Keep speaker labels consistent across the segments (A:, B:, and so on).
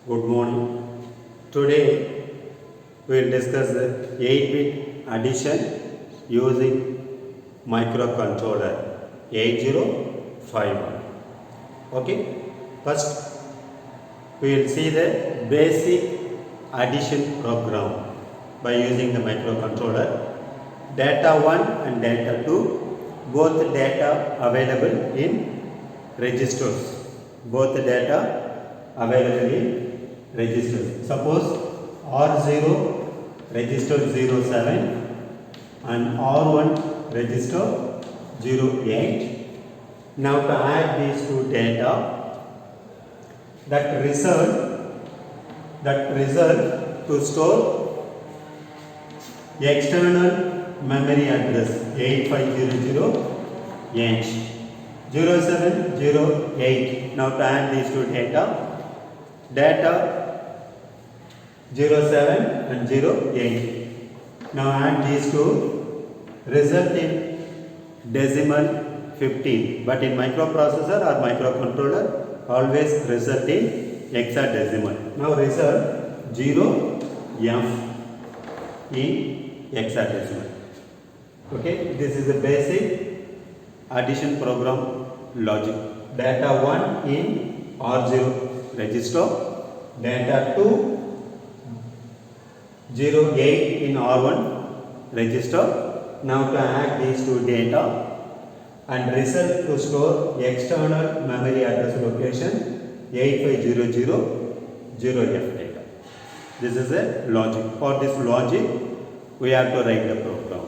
A: Good morning. Today we will discuss the 8-bit addition using microcontroller 8051. Okay. First we will see the basic addition program by using the microcontroller. Data 1 and data 2, both data available in registers. Both data available in registers. Suppose R0 register 07 and R1 register 08. Now to add these two data, that result to store external memory address 8500 H 0708. Now to add these two data 07 and 08. Now add these two, result in decimal 15. But in microprocessor or microcontroller, always result in hexadecimal. Now result 0F in hexadecimal. Okay, this is the basic addition program logic. Data 1 in R0 register, data 2 08 in R1 register. Now to add these two data and result to store external memory address location 8500 0F data. This is a logic. For this logic, we have to write the program.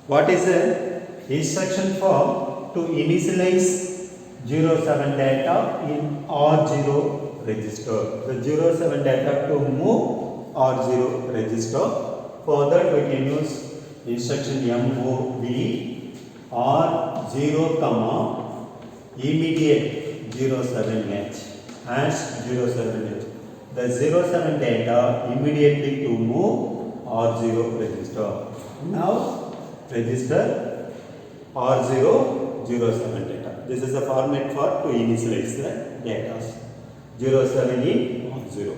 A: What is the instruction for to initialize 07 data in R0 register? The 07 data to move R0 register. For that we can use instruction MOV R0 comma immediate 07H as 07H. The 07 data immediately to move R0 register. Now register R0 07 data. This is the format for to initialize the data. 07 in R0.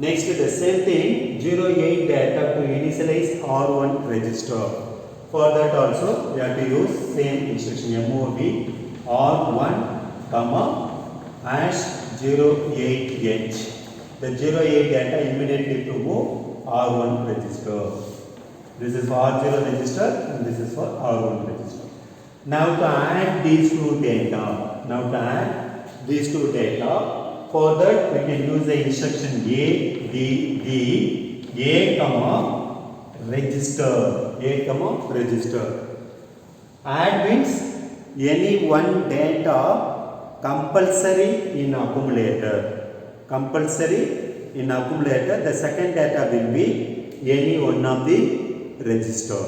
A: Next, the same thing, 08 data to initialize R1 register. For that also, we have to use same instruction MOV R1 comma hash 08H. The 08 data immediately to move R1 register. This is for R0 register and this is for R1 register. Now to add these two data. For that we can use the instruction A comma register. Add means any one data compulsory in accumulator. The second data will be any one of the register.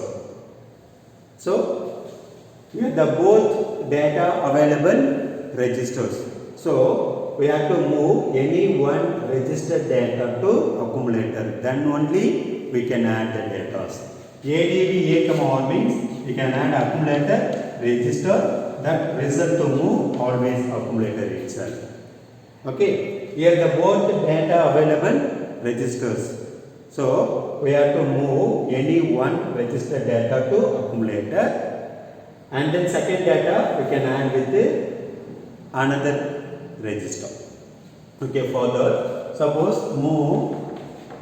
A: So here the both data available registers. So we have to move any one registered data to accumulator. Then only we can add the data. ADD A, R means we can add accumulator, register, that result to move always accumulator itself. Okay. Here the both data available registers. So we have to move any one registered data to accumulator, and then second data we can add with another register. Okay, further, suppose move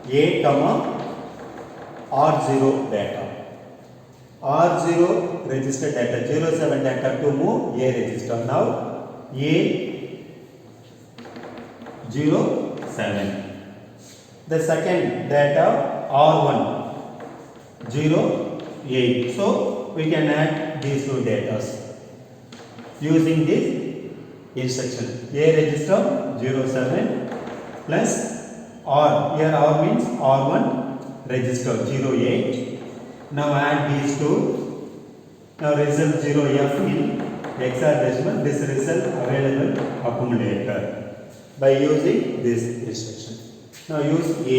A: A comma R0 data. R0 register data, 07 data to move A register. Now A07. The second data R1 08. So we can add these two data using this instruction. A register 07 plus R. Here R means R1 register 08. Now add these two. Now result 0F in hexadecimal. This result available accumulator by using this instruction. Now use A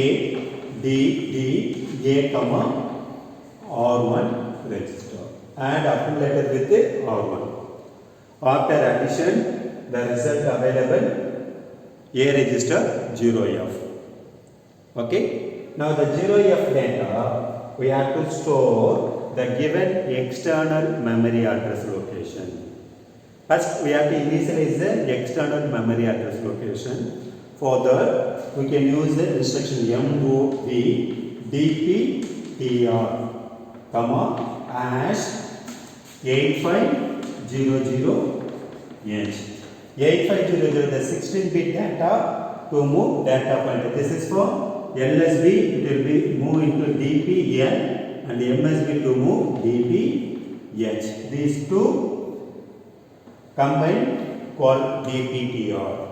A: comma R1 register. Add accumulator with the R1. After addition, the result available A register 0F. Okay. Now the 0F data we have to store the given external memory address location. First we have to initialize the external memory address location. For that we can use the instruction MOV DPTR comma hash 8500H. 8500 the 16-bit data to move data pointer. This is for LSB, it will be move into DPL, and MSB to move DPH. These two combined called DPTR.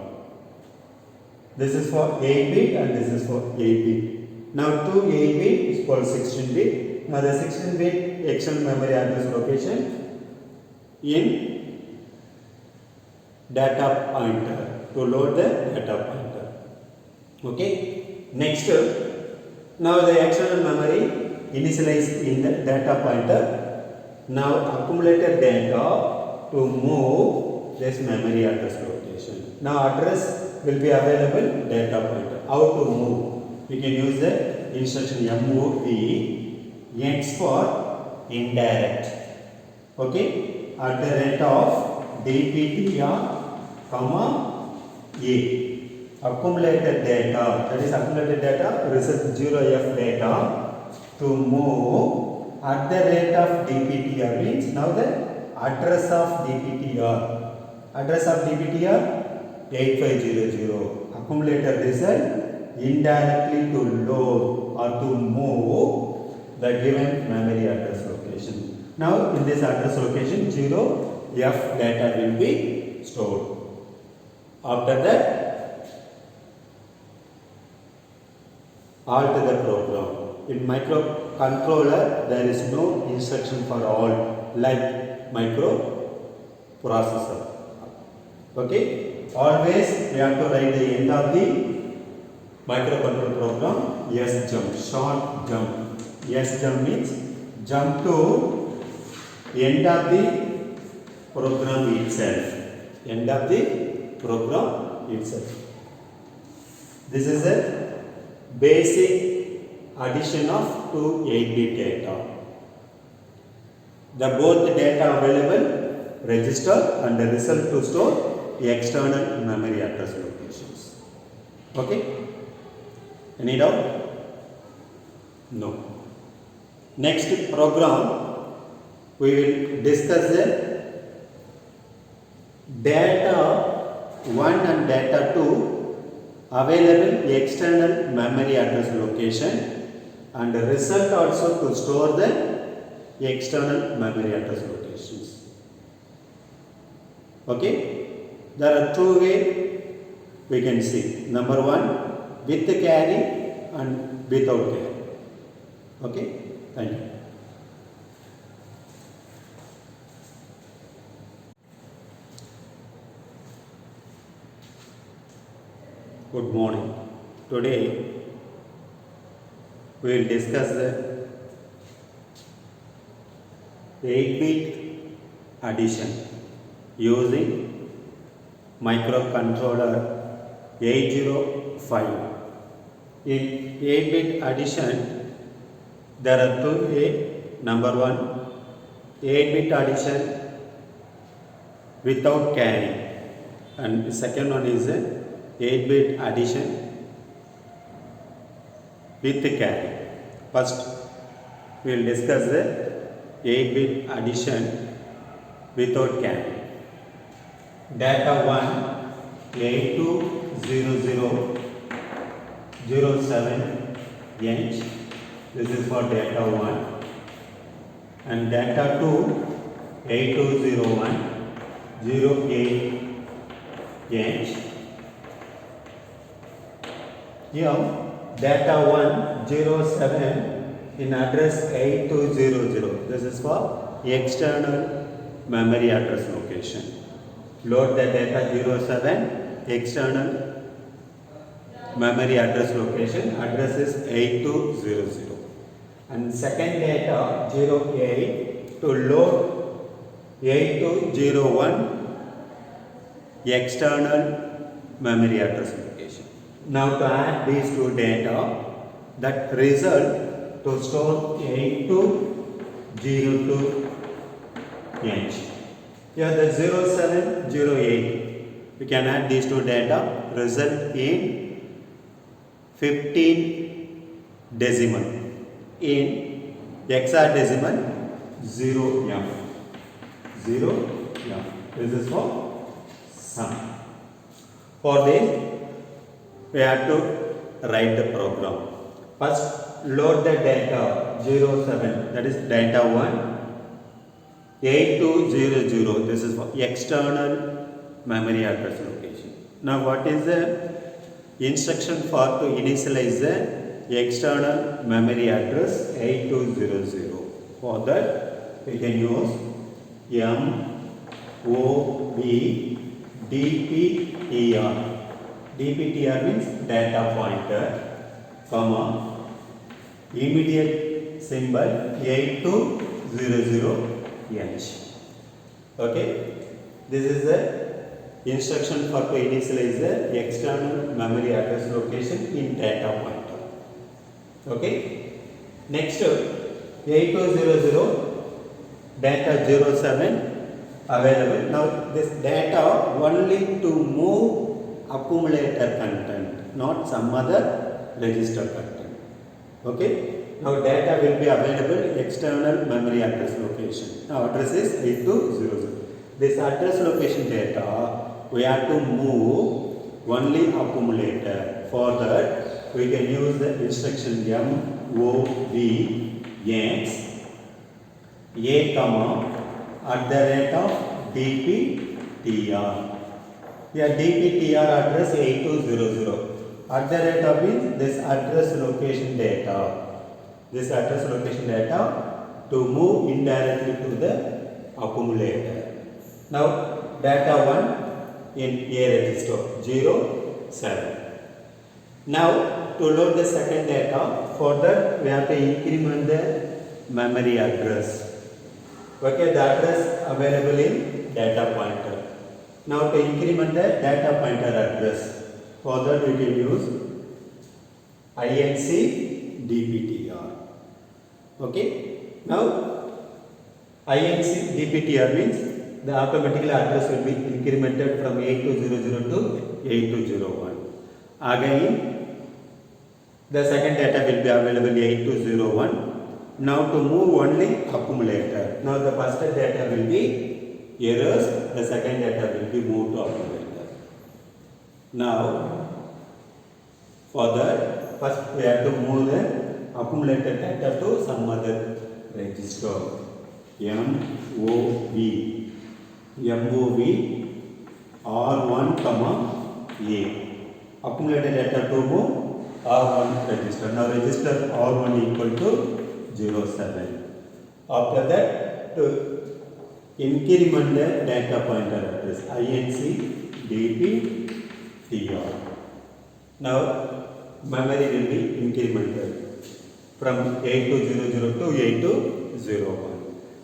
A: This is for 8-bit and this is for 8-bit. Now 2 8-bit is called 16-bit. Now the 16-bit external memory address location in data pointer to load the data pointer. Okay. Next, now the external memory initialized in the data pointer. Now accumulated data to move this memory address location. Now address will be available data pointer. How to move? We can use the instruction MOV X for indirect. Okay, at the rate of DPTR comma A. Accumulated data, that is accumulated data, result 0F data to move at the rate of DPTR means now the address of DPTR. Address of DPTR 8500. Accumulated result indirectly to load or to move the given memory address location. Now in this address location 0F data will be stored. After that alter the program. In microcontroller there is no instruction for all like microprocessor. Okay, always we have to write the end of the microcontroller program SJump, short jump. SJump means jump to end of the program itself. End of the program itself. This is a basic addition of two 8-bit data. The both data available register and the result to store external memory address locations. Okay? Any doubt? No. Next program we will discuss the data 1 and data 2 available external memory address location and the result also to store the external memory address locations. Okay, there are two ways we can see. Number one, with the carry and without carry. Okay, thank you. Good morning. Today we will discuss the 8-bit addition using microcontroller 805. In 8-bit addition there are two ways. Number one, 8-bit addition without carry, and the second one is 8-bit addition with the carry. First, we will discuss the 8-bit addition without carry. Data 1 820007H. This is for data 1. And data 2 820108H. Here data 107 in address 8200. This is for external memory address location. Load the data 07 external memory address location. Address is 8200. And second data 08 to load 8201 external memory address location. Now to add these two data, that result to store 8202H. Here the 0708, we can add these two data, result in 15 decimal, in hexadecimal 0M. 0M. This is for sum. For this, we have to write the program. First, load the data 07, that is data 1. 8200, this is for external memory address location. Now what is the instruction for to initialize the external memory address 8200? For that we can use MOV DPTR. DPTR means data pointer, comma, immediate symbol 8200H. Okay, this is the instruction for to initialize the external memory address location in data pointer. Okay, next 8200 data 07 available. Now this data only to move accumulator content, not some other register content. Okay. Now data will be available external memory address location. Now address is 8200. This address location data we have to move only accumulator. For that we can use the instruction MOVX A comma at the rate of DPTR. Here DPTR address 8200. At the rate of means this address location data. This address location data to move indirectly to the accumulator. Now data 1 in A register 07. Now to load the second data, for that we have to increment the memory address. Okay, the address available in data pointer. Now to increment the data pointer address, for that we can use INC DPTR. Okay, now INC DPTR means the automatically address will be incremented from 8200 to 8201. Again, the second data will be available 8201. Now to move only accumulator. Now the first data will be errors, the second data will be moved to accumulator. Now for that, first we have to move the accumulated data to some other register. MOV R1, A. Accumulated data to move R1 register. Now register R1 equal to 07. After that, to increment the data pointer address INC DPTR. Now memory will be incremented from 8200 to 8201.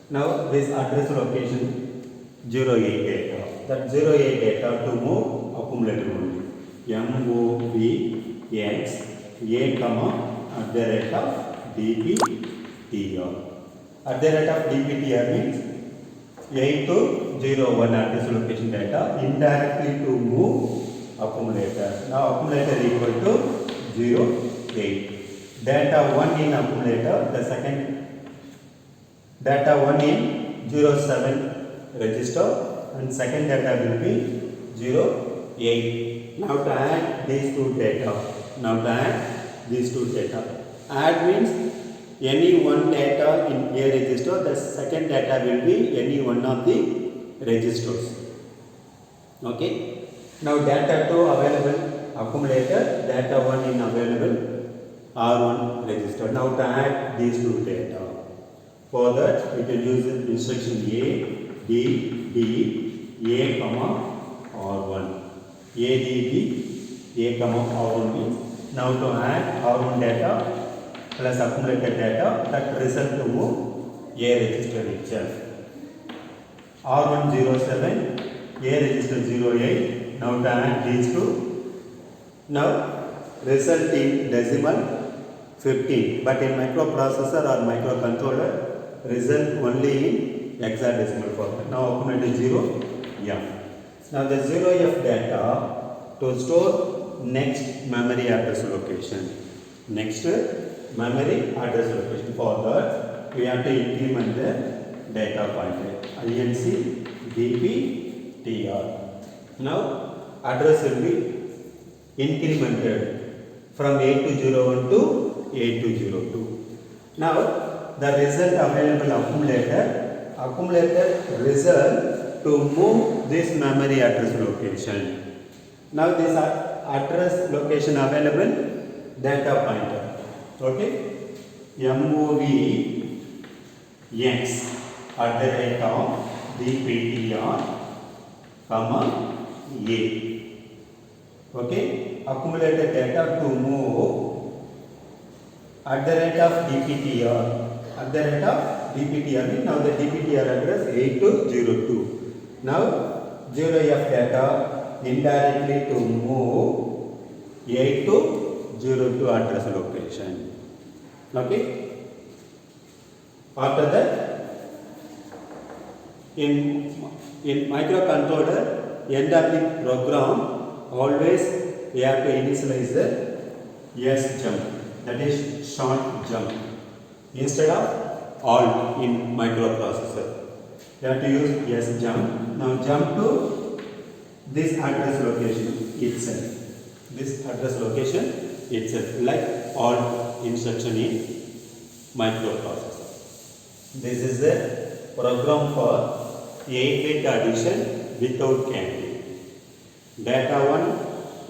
A: Now this address location 08 data. That 08 data to move accumulator only. MOVX A comma at the rate of DPTR. At the rate of DPTR means 8201 address location data indirectly to move accumulator. Now accumulator equal to 08. Data 1 in accumulator, the second data 1 in 07 register and second data will be 08. Now to add these two data. Add means any one data in A register, the second data will be any one of the registers. Okay. Now data 2 available accumulator, data 1 in available R1 register. Now to add these two data. For that we can use the instruction ADD A comma R1. ADD A comma R1 means now to add R1 data plus accumulated data, that result to move A register itself. R1 07, A register 08, Now to add these two. Now result in decimal 15. But in microprocessor or microcontroller, result only in hexadecimal format. Now open it to 0F. Now the 0F data to store next memory address location. Next memory address location. For that, we have to increment the data pointer. INC DPTR. Now address will be incremented from 8201 to 8202. Now the result available accumulated result to move this memory address location. Now this address location available data pointer. Okay, MOV X at the rate of DPTR, comma A. Okay, accumulated data to move at the rate of DPTR. At the rate of DPTR, now the DPTR address 8202. Now 0F data indirectly to move 8202 address location. Okay. After that, in microcontroller, end of the program, always we have to initialize the S jump, that is short jump, instead of alt in microprocessor. You have to use S jump. Now jump to this address location itself. This address location itself, like alt instruction in microprocessor. This is the program for 8-bit addition without candy. Data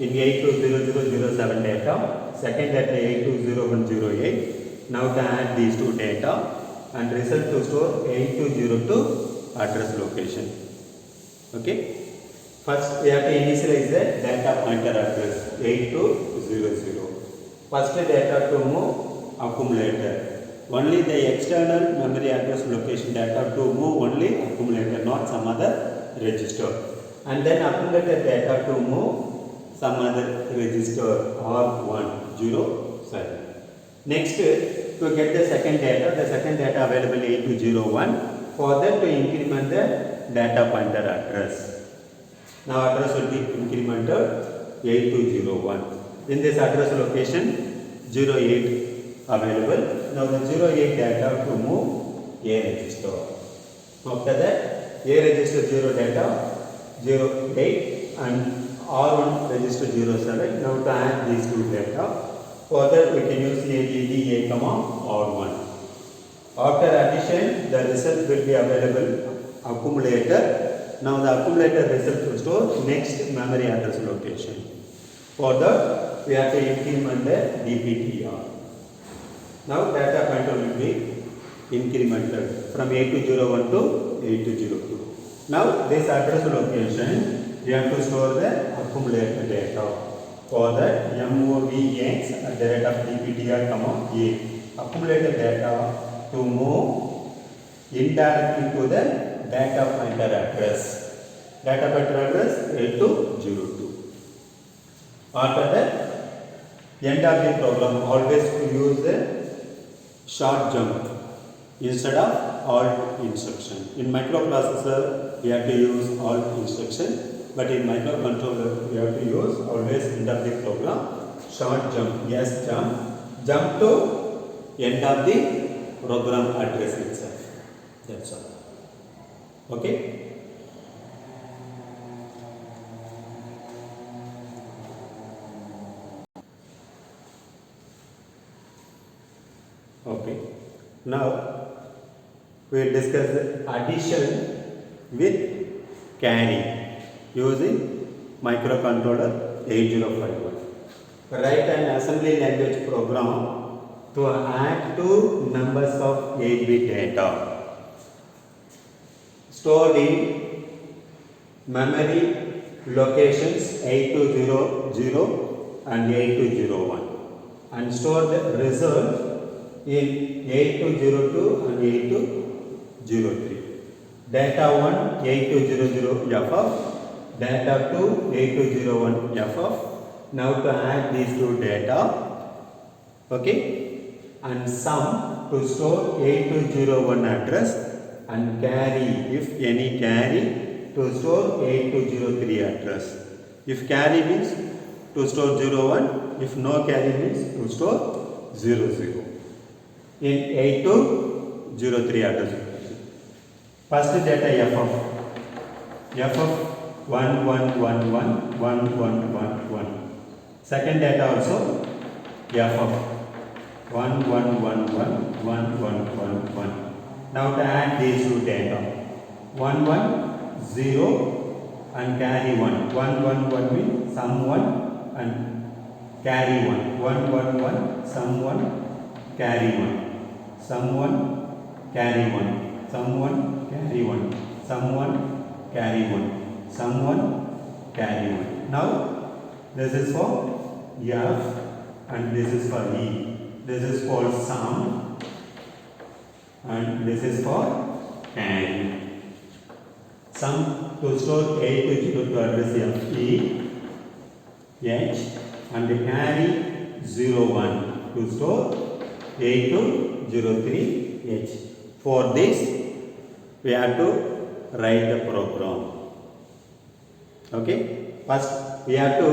A: 1 in 820007 data, second data 820108. Now to add these two data and result to store 8202 address location. Okay. First we have to initialize the data pointer address 8200. First data to move accumulator. Only the external memory address location data to move only accumulator, not some other register. And then accumulator data to move some other register R107. Next, to get the second data available 8201. For that to increment the data pointer address. Now address will be incremented 8201. In this address location 08 available. Now the 08 data to move A register. After that, A register 0 data 08 and R1 register 07. Now to add these two data. For that we can use ADD A, R1. After addition, the result will be available accumulator. Now the accumulator result will store next memory address location. For that, we have to increment the DPTR. Now data pointer will be incremented from 8201 to 8202. Now this address location, we have to store the accumulator data. For that, MOVX at the rate of DPTR, A. Accumulated data to move indirectly to the data pointer address. Data pointer address 8202. After that, end of the program, always to use the short jump instead of alt instruction. In microprocessor, we have to use alt instruction, but in microcontroller, we have to use always end of the program short jump, yes jump, jump to end of the program address itself. That's all. Okay. Okay. Now we will discuss addition with carry using microcontroller 8051. Write an assembly language program to add two numbers of 8-bit data stored in memory locations 8200 and 8201 and store the result in 8202 and 8203. Data 1 8200 F data to 8201 ff. Now to add these two data, okay, and sum to store 8201 address and carry, if any carry, to store 8203 address. If carry means to store 01, if no carry means to store 00 in 8203 address. First data ff 11111111. Second data also ff 11111111. Now to add these two data, 110 and carry 1. 111 means sum 1 and carry 1. 111 sum 1 carry 1. Sum 1 carry 1. Sum 1 carry 1. Sum 1 carry 1. Sum 1 carry 1. Now this is for F and this is for E. This is called sum and this is for carry. Sum to store 8202 address F E H and carry 01 to store 8203 H. For this we have to write the program. Okay, first we have to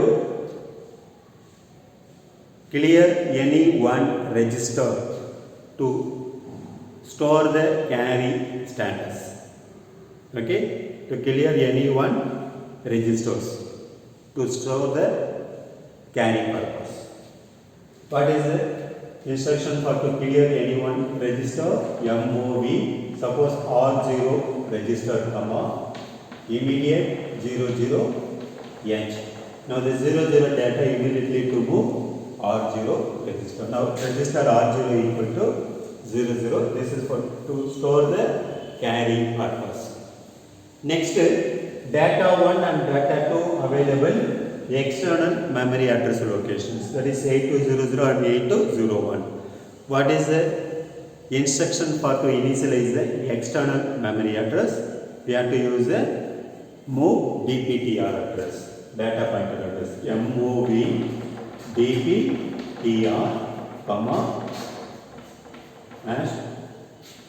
A: clear any one register to store the carry status. Okay, to clear any one registers to store the carry purpose. What is the instruction for to clear any one register? MOV, suppose R0 register, comma, immediate 00H. Now the 00 data immediately to move R0 register. Now register R0 equal to 00. This is for to store the carry purpose. Next, data 1 and data 2 available external memory address locations, that is 8200 and 8201. What is the instruction for to initialize the external memory address? We have to use the move dptr address, data pointer address, mov dptr, comma, hash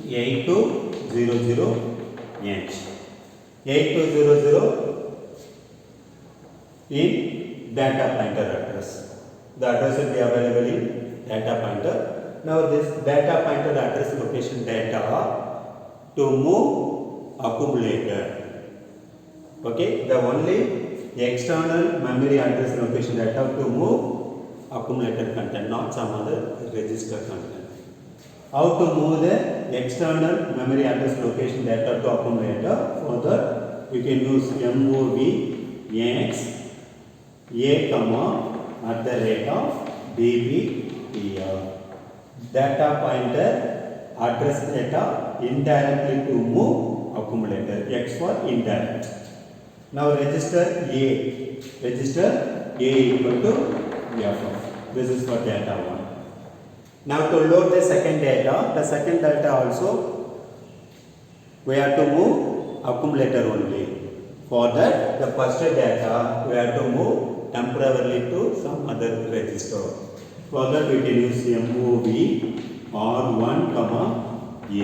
A: 8200H. 8200 in data pointer address. The address will be available in data pointer. Now this data pointer address location data to move accumulator. Okay, the only external memory address location data to move accumulator content, not some other register content. How to move the external memory address location data to accumulator? For that we can use MOV X A comma at the rate of dptr. Data pointer address data indirectly to move accumulator. X for indirect. Now register A. Register A equal to F. This is for data 1. Now to load the second data also we have to move accumulator only. For that the first data we have to move temporarily to some other register. For that we can use MOV R1 comma A.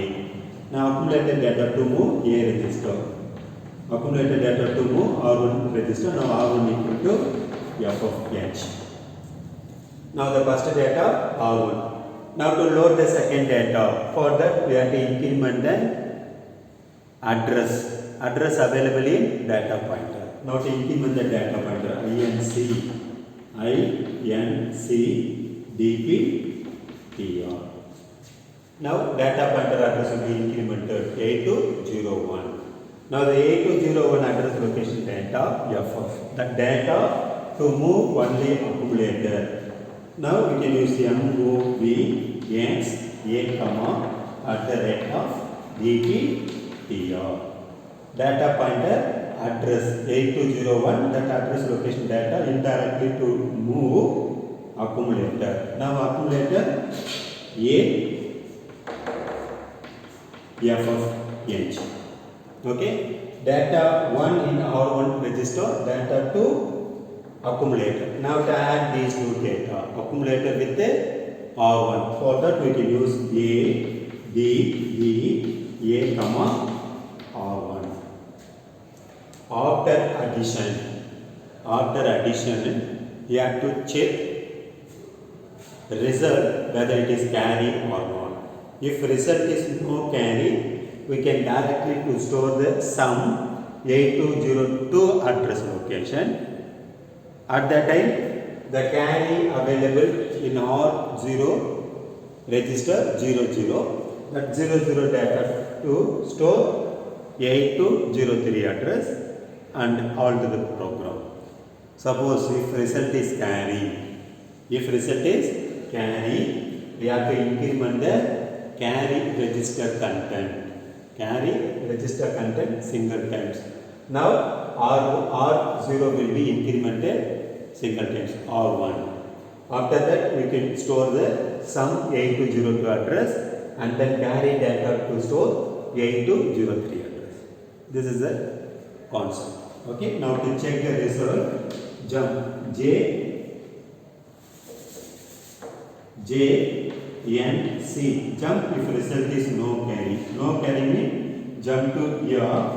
A: Now accumulated data to move A register. Accumulated data to move R1 register. Now R1 equal to F of H. Now the first data R1. Now to load the second data. For that we have to increment the address available in data pointer. Now to increment the data pointer, INC dptr. Now data pointer address will be incremented 8201. Now the 8201 address location data F of that data to move only accumulator. Now we can use MOV X A comma at the rate of dptr. Data pointer address 8201, that address location data indirectly to move accumulator. Now accumulator A F of H. Okay. data 1 in R1 register, data 2 accumulator. Now to add these two data, accumulator with the R1. For that we can use A, D, B, A, comma R1. After addition, you have to check result whether it is carry or not. If result is no carry, we can directly to store the sum 8202 address location. At that time, the carry available in R0 register 00, that 00 data to store 8203 address and alter the program. Suppose if result is carry, we have to increment the carry register content. Carry register content single times. Now R0 will be incremented single times R1. After that we can store the sum 8202 address and then carry data to store 8203 address. This is the concept. Okay. Now to check the result, jump J N C. Jump if result is no carry. No carry means jump to here.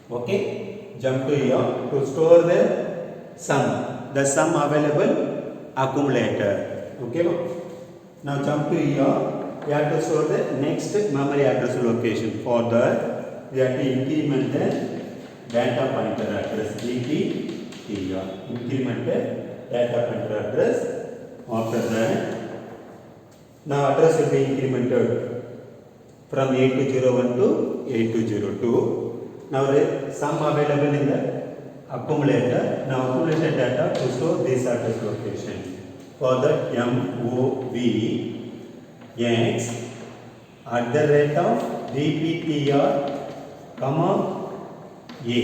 A: Okay. Jump to here to store the sum. The sum available accumulator. Okay. Now jump to here. We have to store the next memory address location. For that we have to increment the data pointer address DPTR. Increment the data pointer address. After that, now address will be incremented from 8201 to 8202. Now sum available in the accumulator. Now accumulated data to store this address location. For that MOV X at the rate of DPTR, comma A.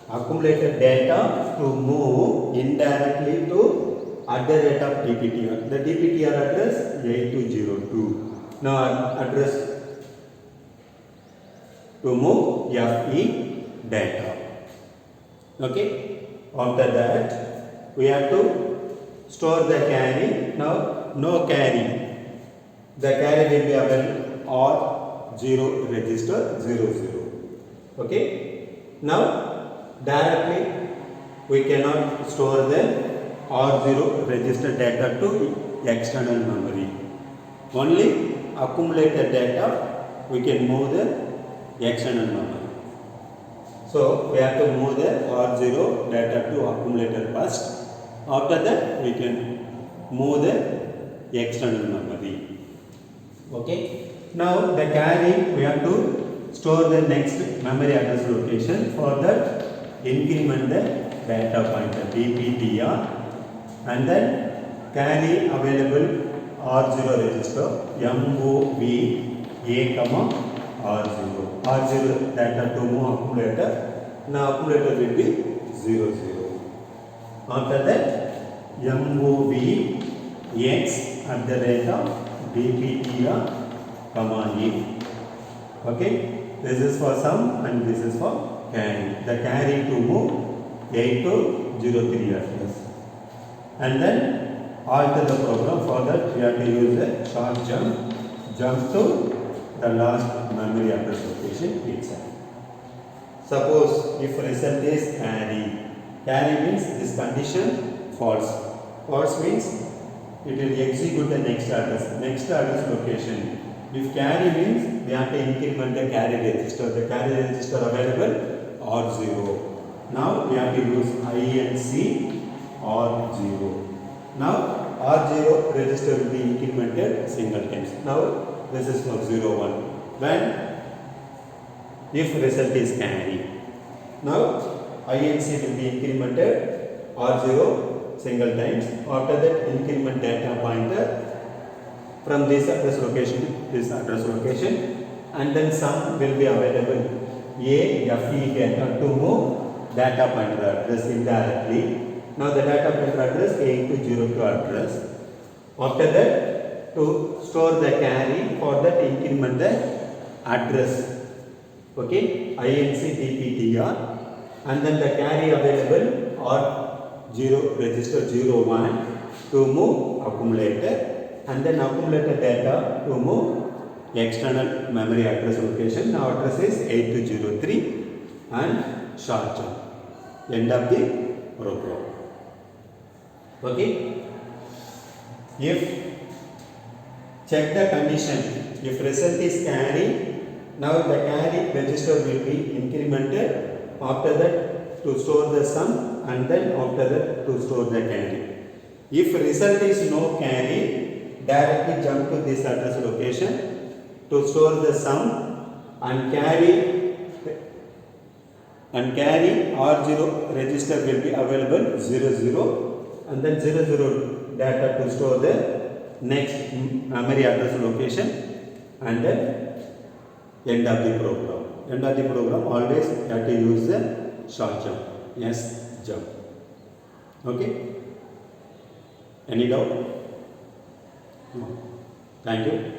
A: Accumulated data to move indirectly to at the rate of DPTR. The DPTR address 8202. Now address to move FE data. Okay. After that we have to store the carry. Now no carry. The carry will be available R0 register 00. Okay. Now directly we cannot store the R0 register data to external memory. Only accumulated data we can move the external memory. So we have to move the R0 data to accumulator first. After that we can move the external memory. Okay. Now the carry we have to store the next memory address location. For that increment the data pointer DPTR. And then carry available R0 register MOV A, R0. R0 data to move accumulator. Now accumulator will be 00. After that MOV X at the rate of DPTR, comma A. Okay. This is for sum and this is for carry. The carry to move 8203 address. And then alter the program. For that we have to use a short jump to the last memory address location itself. Suppose if result is carry means this condition false. False means it will execute the next address location. If carry means we have to increment the carry register. The carry register available R0. Now we have to use INC R0. Now R0 register will be incremented single times. Now this is for 01. When if result is carry. Now INC will be incremented R0 single times. After that increment data pointer from this address location to this address location, and then sum will be available AFE data to move data pointer address indirectly. Now the data pointer address 8202 address. After that to store the carry, for that increment the address Okay, INC DPTR, and then the carry available or 0 register 01 to move accumulator, and then accumulator data to move external memory address location. Now address is 8203 and short jump. End of the program. Okay. If check the condition, if result is carry, now the carry register will be incremented. After that, to store the sum, and then after that to store the carry. If result is no carry, directly jump to this address location to store the sum, and carry R0 register will be available 00, and then 00 data to store the next memory address location, and then end of the program. End of the program, always you have to use the short jump. Yes, jump. Okay. Any doubt? No. Thank you.